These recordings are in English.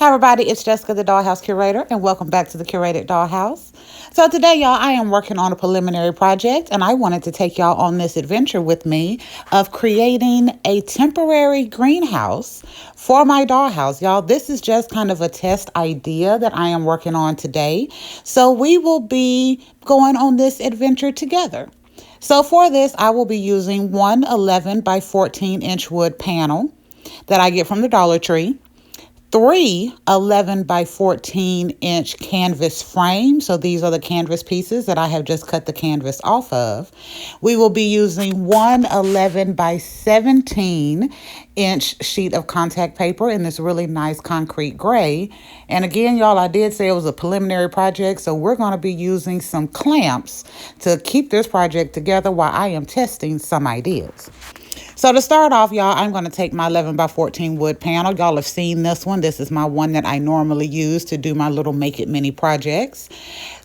Hi everybody, it's Jessica, the Dollhouse Curator, and welcome back to the Curated Dollhouse. So today, y'all, I am working on a preliminary project, and I wanted to take y'all on this adventure with me of creating a temporary greenhouse for my dollhouse. Y'all, this is just kind of a test idea that I am working on today. So we will be going on this adventure together. So for this, I will be using one 11 by 14 inch wood panel that I get from the Dollar Tree. 3 11 by 14 inch canvas frames. So these are the canvas pieces that I have just cut the canvas off of. We will be using one 11 by 17 inch sheet of contact paper in this really nice concrete gray. And again, y'all, I did say it was a preliminary project, so we're going to be using some clamps to keep this project together while I am testing some ideas. So to start off, y'all, I'm going to take my 11 by 14 wood panel. Y'all have seen this one. This is my one that I normally use to do my little Make It Mini projects.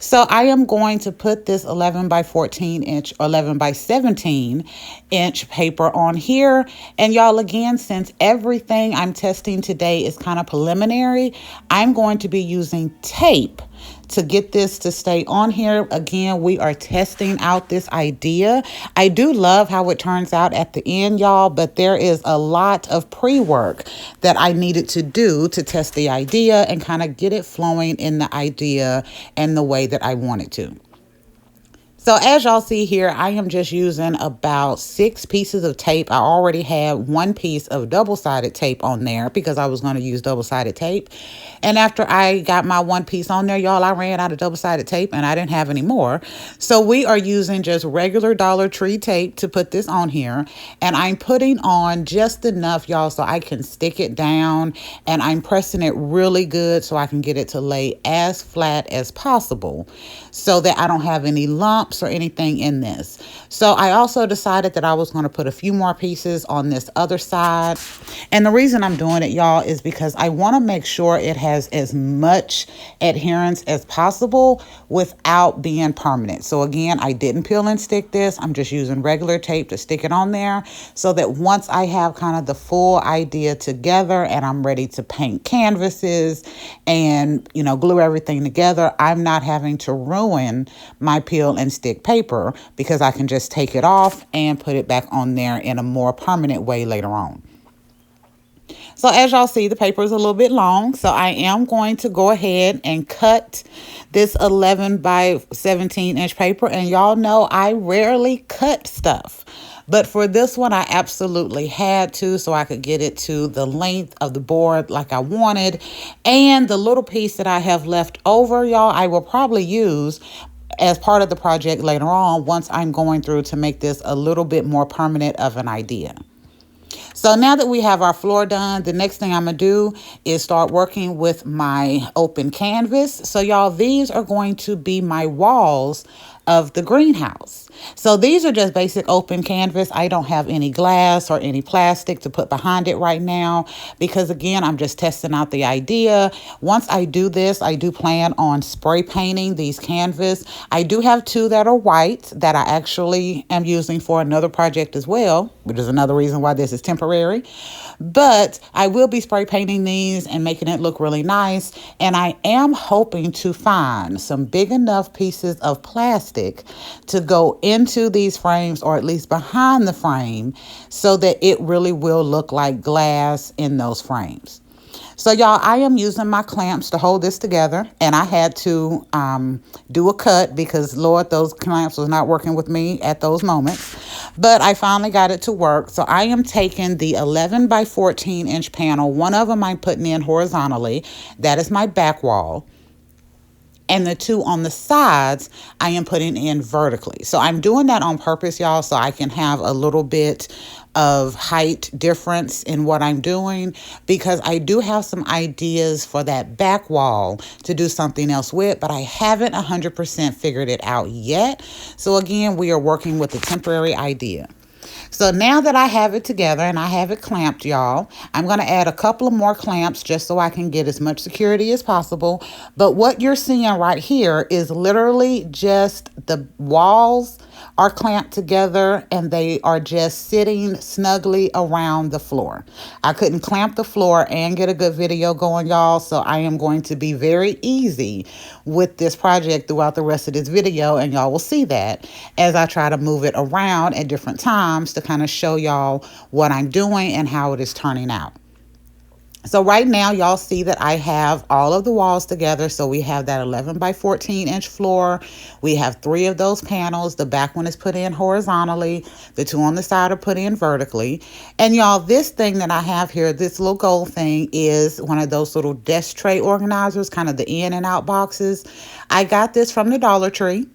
So I am going to put this 11 by 14 inch, 11 by 17 inch paper on here. And y'all, again, since everything I'm testing today is kind of preliminary, I'm going to be using tape to get this to stay on here. Again, we are testing out this idea. I do love how it turns out at the end, y'all, but there is a lot of pre-work that I needed to do to test the idea and kind of get it flowing in the idea and the way that I want it to. So as y'all see here, I am just using about 6 pieces of tape. I already had one piece of double-sided tape on there because I was going to use double-sided tape. And after I got my one piece on there, y'all, I ran out of double-sided tape and I didn't have any more. So we are using just regular Dollar Tree tape to put this on here. And I'm putting on just enough, y'all, so I can stick it down. And I'm pressing it really good so I can get it to lay as flat as possible so that I don't have any lumps or anything in this. So I also decided that I was going to put a few more pieces on this other side. And the reason I'm doing it, y'all, is because I want to make sure it has as much adherence as possible without being permanent. So again, I didn't peel and stick this. I'm just using regular tape to stick it on there so that once I have kind of the full idea together and I'm ready to paint canvases and, you know, glue everything together, I'm not having to ruin my peel and stick paper because I can just take it off and put it back on there in a more permanent way later on. So as y'all see, the paper is a little bit long, so I am going to go ahead and cut this 11 by 17 inch paper. And y'all know I rarely cut stuff, but for this one, I absolutely had to so I could get it to the length of the board like I wanted. And the little piece that I have left over, y'all, I will probably use as part of the project later on once I'm going through to make this a little bit more permanent of an idea. So now that we have our floor done, the next thing I'm going to do is start working with my open canvas. So y'all, these are going to be my walls of the greenhouse. So these are just basic open canvas. I don't have any glass or any plastic to put behind it right now because, again, I'm just testing out the idea. Once I do this, I do plan on spray painting these canvas. I do have 2 that are white that I actually am using for another project as well, which is another reason why this is temporary. But I will be spray painting these and making it look really nice. And I am hoping to find some big enough pieces of plastic to go into these frames, or at least behind the frame, so that it really will look like glass in those frames. So y'all, I am using my clamps to hold this together, and I had to do a cut because, Lord, those clamps was not working with me at those moments. But I finally got it to work. So I am taking the 11 by 14 inch panel. One of them I'm putting in horizontally. That is my back wall. And the 2 on the sides, I am putting in vertically. So I'm doing that on purpose, y'all, so I can have a little bit of height difference in what I'm doing, because I do have some ideas for that back wall to do something else with, but I haven't 100% figured it out yet. So again, we are working with a temporary idea. So now that I have it together and I have it clamped, y'all, I'm going to add a couple of more clamps just so I can get as much security as possible. But what you're seeing right here is literally just the walls are clamped together and they are just sitting snugly around the floor. I couldn't clamp the floor and get a good video going, y'all, so I am going to be very easy with this project throughout the rest of this video, and y'all will see that as I try to move it around at different times to kind of show y'all what I'm doing and how it is turning out. So right now, y'all see that I have all of the walls together. So we have that 11 by 14 inch floor. We have 3 of those panels. The back one is put in horizontally. The 2 on the side are put in vertically. And y'all, this thing that I have here, this little gold thing, is one of those little desk tray organizers, kind of the in and out boxes. I got this from the Dollar Tree.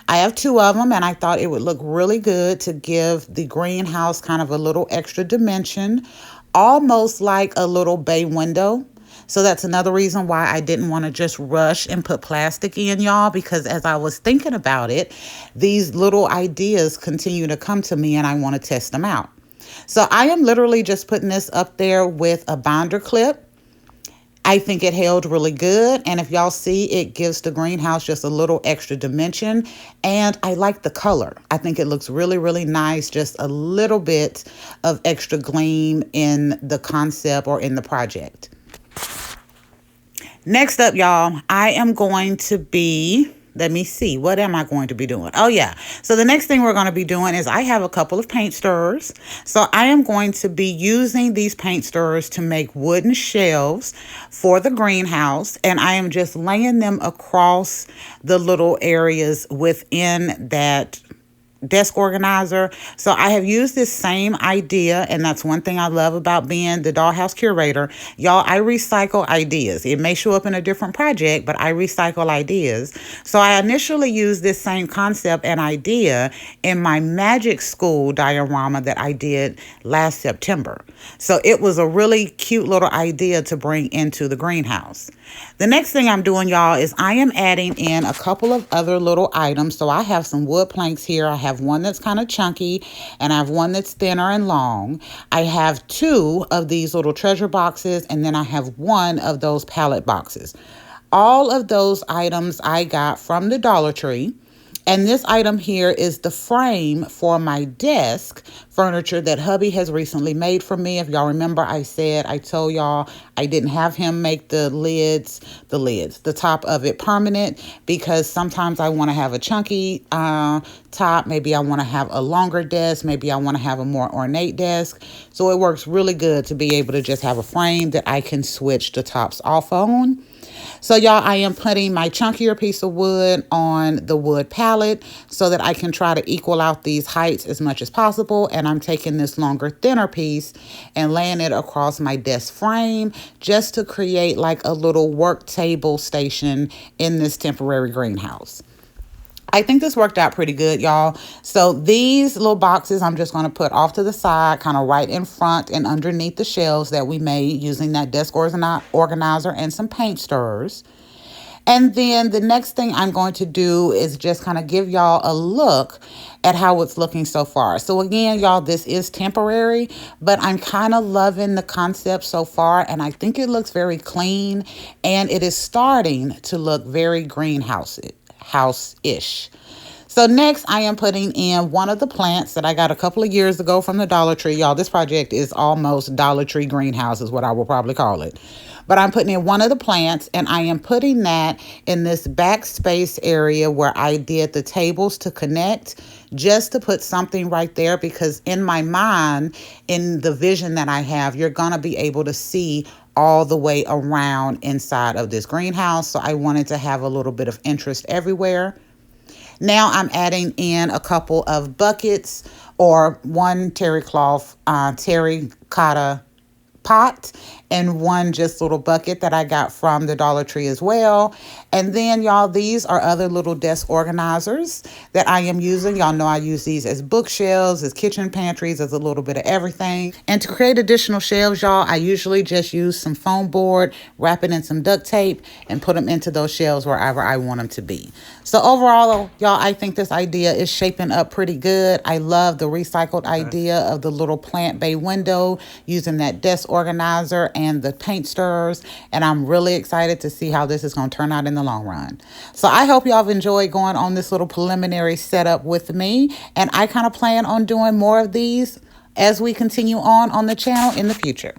I have 2 of them, and I thought it would look really good to give the greenhouse kind of a little extra dimension, almost like a little bay window. So that's another reason why I didn't want to just rush and put plastic in, y'all, because as I was thinking about it, these little ideas continue to come to me and I want to test them out. So I am literally just putting this up there with a binder clip. I think it held really good, and if y'all see, it gives the greenhouse just a little extra dimension, and I like the color. I think it looks really, really nice, just a little bit of extra gleam in the concept or in the project. Next up, y'all, I am going to be... Let me see. What am I going to be doing? Oh, yeah. So the next thing we're going to be doing is I have a couple of paint stirrers. So I am going to be using these paint stirrers to make wooden shelves for the greenhouse. And I am just laying them across the little areas within that desk organizer. So I have used this same idea, and that's one thing I love about being the Dollhouse curator. Y'all, I recycle ideas. It may show up in a different project, but I recycle ideas. So I initially used this same concept and idea in my magic school diorama that I did last September. So it was a really cute little idea to bring into the greenhouse. The next thing I'm doing, y'all, is I am adding in a couple of other little items. So I have some wood planks here. I have one that's kind of chunky, and I have one that's thinner and long. I have 2 of these little treasure boxes, and then I have 1 of those pallet boxes. All of those items I got from the Dollar Tree. And this item here is the frame for my desk furniture that hubby has recently made for me. If y'all remember, I told y'all I didn't have him make the top of it permanent, because sometimes I want to have a chunky top. Maybe I want to have a longer desk. Maybe I want to have a more ornate desk. So it works really good to be able to just have a frame that I can switch the tops off on. So y'all, I am putting my chunkier piece of wood on the wood pallet so that I can try to equal out these heights as much as possible. And I'm taking this longer, thinner piece and laying it across my desk frame just to create like a little work table station in this temporary greenhouse. I think this worked out pretty good, y'all. So these little boxes I'm just going to put off to the side, kind of right in front and underneath the shelves that we made using that desk organizer and some paint stirrers. And then the next thing I'm going to do is just kind of give y'all a look at how it's looking so far. So again, y'all, this is temporary, but I'm kind of loving the concept so far, and I think it looks very clean, and it is starting to look very greenhouse-ish. So next, I am putting in one of the plants that I got a couple of years ago from the Dollar Tree. Y'all, this project is almost Dollar Tree greenhouse is what I will probably call it. But I'm putting in one of the plants, and I am putting that in this backspace area where I did the tables to connect, just to put something right there, because in my mind, in the vision that I have, you're going to be able to see all the way around inside of this greenhouse. So I wanted to have a little bit of interest everywhere. Now I'm adding in a couple of buckets or one terracotta pot and one just little bucket that I got from the Dollar Tree as well. And then y'all, these are other little desk organizers that I am using. Y'all know I use these as bookshelves, as kitchen pantries, as a little bit of everything. And to create additional shelves, y'all, I usually just use some foam board, wrap it in some duct tape, and put them into those shelves wherever I want them to be. So overall, y'all, I think this idea is shaping up pretty good. I love the recycled idea of the little plant bay window using that desk organizer and the paint stirrers. And I'm really excited to see how this is going to turn out in the long run. So I hope y'all have enjoyed going on this little preliminary setup with me. And I kind of plan on doing more of these as we continue on the channel in the future.